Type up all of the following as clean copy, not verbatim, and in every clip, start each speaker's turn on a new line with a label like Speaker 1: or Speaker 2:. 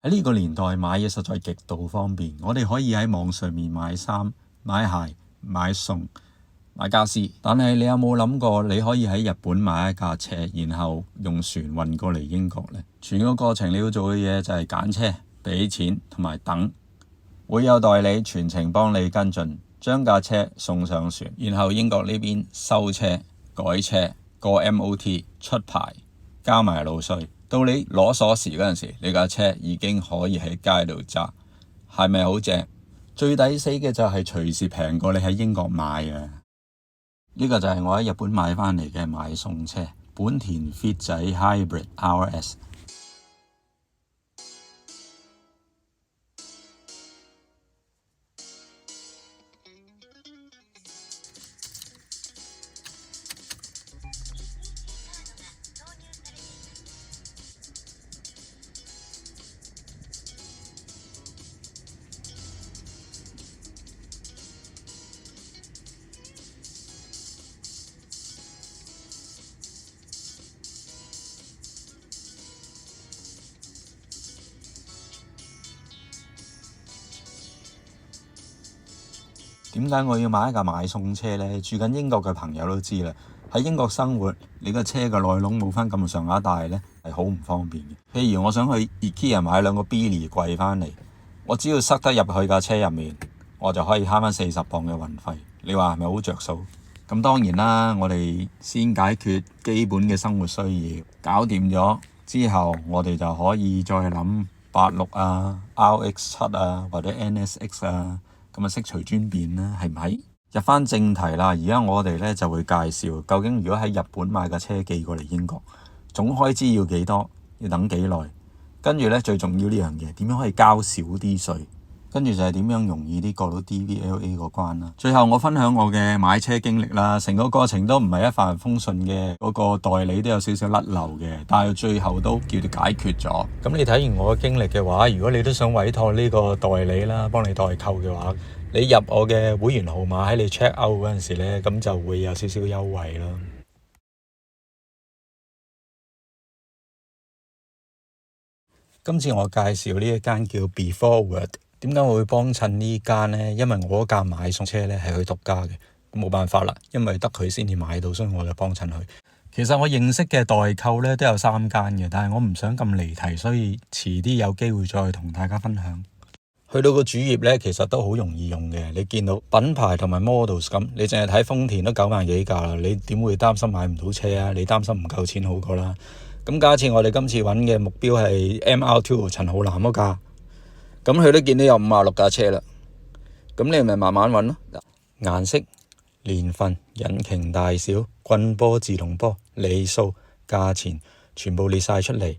Speaker 1: 喺呢個年代買嘢實在極度方便，我哋可以喺網上面買衫、買鞋、買餸、買家私。但係你有冇諗過，你可以喺日本買一架車，然後用船運過嚟英國呢？全個過程你要做嘅嘢就係揀車、俾錢同埋等，會有代理全程幫你跟進，將架車送上船，然後英國呢邊收車、改車、過 MOT、出牌、交埋路稅。到你攞鎖匙嗰陣時，你架車已經可以喺街度揸，係咪好正？最抵死嘅就係隨時平過你喺英國買啊！呢個就係我喺日本買返嚟嘅買餸車，本田 Fit 仔 Hybrid RS。點解我要買一架買餸車呢？住緊英國嘅朋友都知啦，喺英國生活，你個車嘅內籠冇返咁上下大呢，係好唔方便嘅。譬如我想去 IKEA 買兩個 Billy 櫃返嚟，我只要塞得入去架車入面，我就可以慳返40磅嘅運費。你話係咪好着數？咁當然啦，我哋先解決基本嘅生活需要，搞掂咗之後，我哋就可以再諗86啊、RX7啊或者 NSX 啊。咁啊，悉隨尊便啦，係咪？入返正題啦，而家我哋咧就會介紹究竟如果喺日本買架車寄過嚟英國，總開支要幾多，要等幾耐，跟住咧最重要呢樣嘢，點樣可以交少啲稅，跟住就係點樣容易啲過到 DVLA 個關啦。最後我分享我嘅買車經歷啦，成個過程都唔係一帆風順嘅，嗰個代理都有少少甩漏嘅，但係最後都叫做解決咗。咁你睇完我嘅經歷嘅話，如果你都想委託呢個代理啦，幫你代購嘅話，你入我嘅會員號碼喺你 check out 嗰陣時咧，咁就會有少少優惠啦。今次我介紹呢一間叫 BeForward。點解我會幫襯呢間呢？因為我嗰架買餸車咧係佢獨家嘅，冇辦法啦，因為得佢先至買到，所以我就幫襯佢。其實我認識嘅代購咧都有3間嘅，但係我唔想咁離題，所以遲啲有機會再同大家分享。去到個主頁咧，其實都好容易用嘅。你見到品牌同埋 models 咁，你淨係睇豐田都9萬幾架啦，你點會擔心買唔到車啊？你擔心唔夠錢好過啦。咁假設我哋今次揾嘅目標係 MR2 陳浩南嗰架。咁佢都見到有56架車啦，咁你咪慢慢揾咯。顏色、年份、引擎大小、棍波、自動波、里數、價錢，全部列晒出嚟。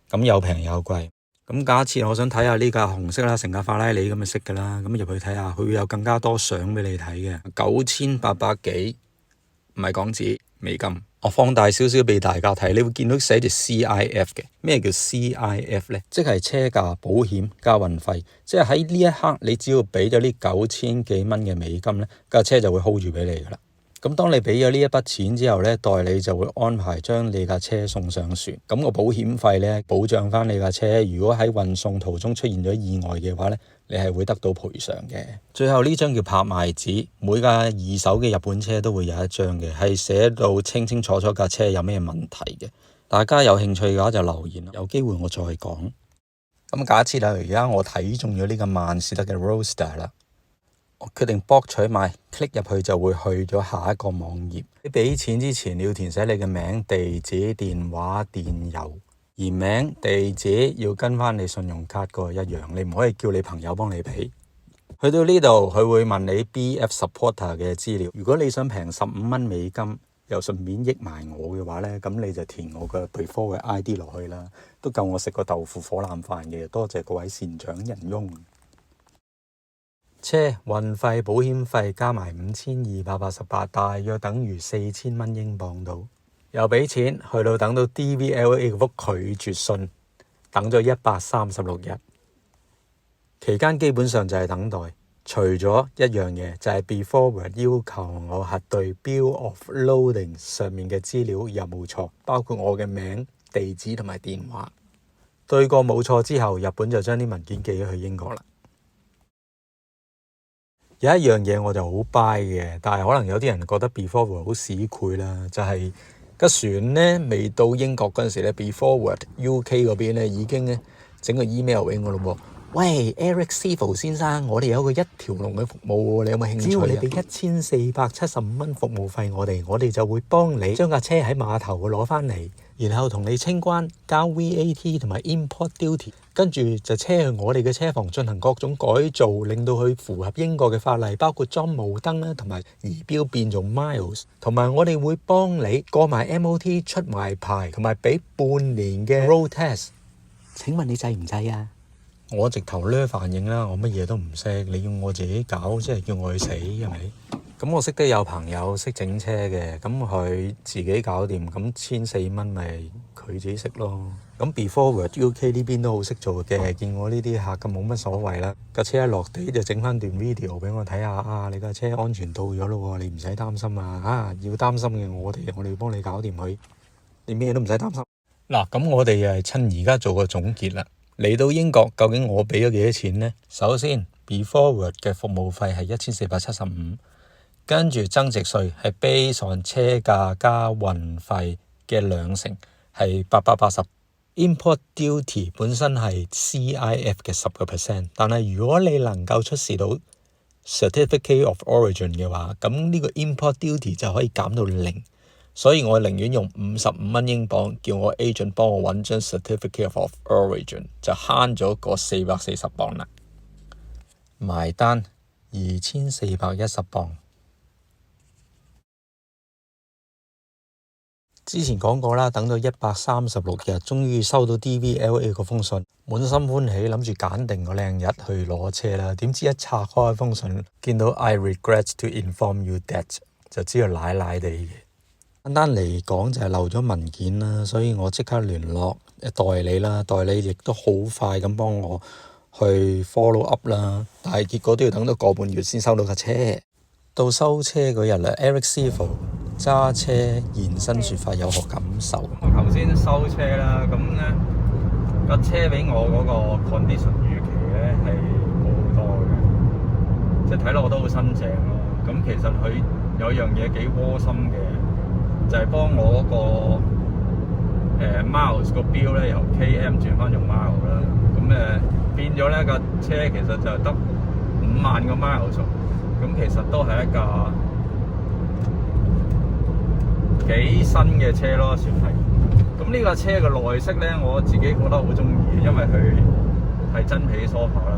Speaker 1: 咁有平有貴。咁假設我想睇下呢架紅色啦，成架法拉利咁嘅色噶啦，咁入去睇下，佢會有更加多相俾你睇嘅。9800幾，唔係港紙，美金。我放大少少俾大家睇，你會見到寫住 CIF 嘅。咩叫 CIF 呢？即係車價、保險加運費。即係喺呢一刻，你只要俾咗呢9000幾蚊嘅美金呢，架車就會 hold 住俾你噶啦。咁當你俾咗呢一筆錢之後呢，代理就會安排將你架車送上船。咁個保險費呢，保障翻你架車，如果喺運送途中出現咗意外嘅話呢，你係會得到賠償嘅。最後呢張叫拍賣紙，每架二手嘅日本車都會有一張嘅，係寫到清清楚楚架車有咩問題嘅。大家有興趣嘅話就留言，有機會我再講。咁假設啦，而家我睇中咗呢個萬事得嘅 Roadster 啦。我決定博取買 click 入去就會去咗下一個網頁。你俾錢之前你要填寫你嘅名、地址、電話、電郵，而名、地址要跟翻你信用卡嗰個一樣，你唔可以叫你朋友幫你俾。去到呢度佢會問你 BF supporter 嘅資料。如果你想平15蚊美金，又順便益埋我嘅話呢，咁你就填我嘅對科嘅 ID 落去啦，都夠我食個豆腐火腩飯嘅。多謝各位善長仁翁。車運費、保險費加埋5288，大約等於4000蚊英鎊到。又俾錢，去到等到 DVLA 嗰封拒絕信，等咗136日。期間基本上就係等待，除咗一樣嘢就係 BeForward 要求我核對 Bill of Loading 上面嘅資料有冇錯，包括我嘅名、地址同埋電話。對過冇錯之後，日本就將啲文件寄咗去英國啦。有一樣嘢我就好 buy 嘅，但係可能有啲人覺得 BeForward 好市儈啦，就係架船呢未到英國嗰陣時咧，BeForward UK 嗰邊咧已經咧整個 email 俾我咯喎。喂 Eric Civil 先生，我哋有個一條龍嘅服務喎，你有冇興趣？只要你俾1475蚊服務費我哋就會幫你將架車喺碼頭攞翻嚟，然後同你清關、交 VAT 同埋 import duty， 跟住就車去我哋嘅車房進行各種改造，令到佢符合英國嘅法例，包括裝霧燈啦，同埋儀表變做 miles， 同埋我哋會幫你過埋 MOT 出埋牌，同埋俾半年嘅 road test。請問你制唔制啊？我直頭咧反應啦，我乜嘢都唔識，你要我自己搞，即係叫我去死係咪？咁我識得有朋友識整車嘅，咁佢自己搞掂，咁1400蚊咪佢自己識咯。咁 BeForward UK 呢邊都好識做嘅，見我呢啲客咁冇乜所謂啦。架車一落地就整翻段 video 俾我睇下啊！你架車安全到咗咯喎，你唔使擔心啊！要擔心嘅我哋要幫你搞掂佢，你咩都唔使擔心。嗱，咁我哋又係趁而家做個總結啦。嚟到英國，究竟我俾咗幾多錢呢？首先 BeForward 嘅服務費係1475，跟住增值稅係 base on 車價加運費嘅2成，係880。Import duty 本身係 CIF 嘅10%，但係如果你能夠出示到 Certificate of Origin 嘅話，咁呢個 import duty 就可以減到0。所以我寧願用55蚊英鎊，叫我 agent 幫我揾張 Certificate of Origin， 就慳咗個440鎊啦。埋單2410鎊。之前講過啦，等到136日，終於收到 DVLA 嗰封信，滿心歡喜，諗住揀定個靚日去攞車啦。點知一拆開封信，見到 I regret to inform you that， 就知道奶奶地嘅。簡單嚟講就係漏咗文件啦，所以我即刻聯絡代理啦，代理亦都好快咁幫我去 follow up 啦，但係結果都要等到個半月先收到架車。到收車嗰日啦 ，Eric Civil 揸車現身說法有何感受？我頭先收車啦，咁咧架車俾我嗰個 condition 預期咧係好好多嘅，即係睇落我都好新淨咯。咁其實佢有樣嘢幾窩心嘅。就係幫我嗰個miles 個標咧由 km 轉翻用 mile 啦，咁變咗咧架車其實就得5萬個 miles， 咁其實都係一架幾新嘅車咯，算係。咁呢架車嘅內飾咧，我自己覺得好中意，因為佢係真皮 sofa 啦，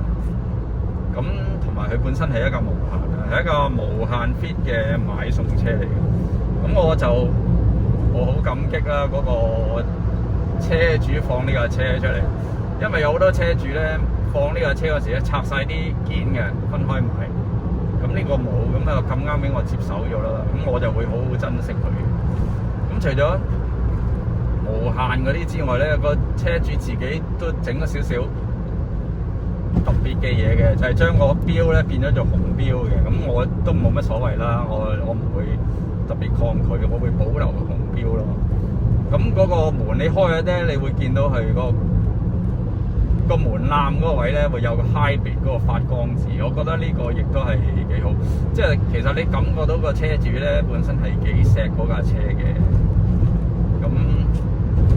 Speaker 1: 咁同埋佢本身係一架無限啊，係一架無限 fit 嘅買餸車嚟嘅。咁我好感激啦，嗰個車主放呢架車出嚟，因為有好多車主咧放呢架車嗰時咧拆晒啲件嘅，分開買。咁呢個冇，咁咁啱俾我接手咗啦，咁我就會好好珍惜佢。咁除咗無限嗰啲之外咧，個車主自己都整咗少少特別嘅嘢嘅，就係將個標咧變咗做紅標嘅。咁我都冇乜所謂啦，我唔會特別抗拒，我會保留個紅標咯。咁嗰個門你開咗咧，你會見到佢個門檻嗰個位咧，會有個 hybrid 嗰個發光字。我覺得呢個亦都係幾好，即係其實你感覺到個車主咧本身係幾錫嗰架車嘅。咁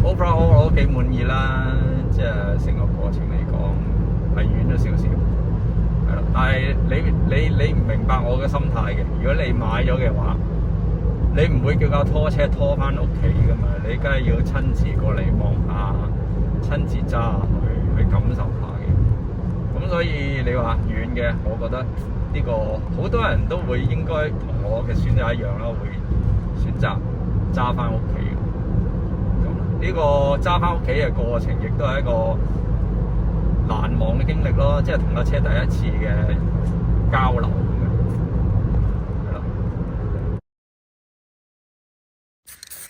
Speaker 1: overall 我都幾滿意啦，即係成個過程嚟講係遠咗少少，係啦。但係你唔明白我嘅心態嘅，如果你買咗嘅話，你唔會叫架拖車拖翻屋企噶嘛，你梗係要親自過嚟望下，親自揸下去感受下嘅。咁所以你話遠嘅，我覺得呢個好多人都會應該同我嘅選擇一樣啦，會選擇揸翻屋企。咁呢個揸翻屋企嘅過程，亦都係一個難忘嘅經歷咯，即係同架車第一次嘅交流。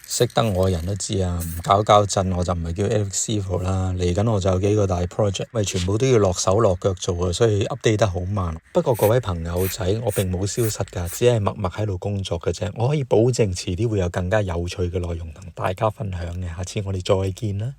Speaker 1: 識得我嘅人都知啊，唔搞震我就唔係叫 Eric Civil 啦。嚟緊我就有幾個大 project，咪全部都要落手落腳做啊，所以 update 得好慢。不過各位朋友仔，我並冇消失㗎，只係默默喺度工作嘅啫。我可以保證遲啲會有更加有趣嘅內容同大家分享嘅。下次我哋再見啦。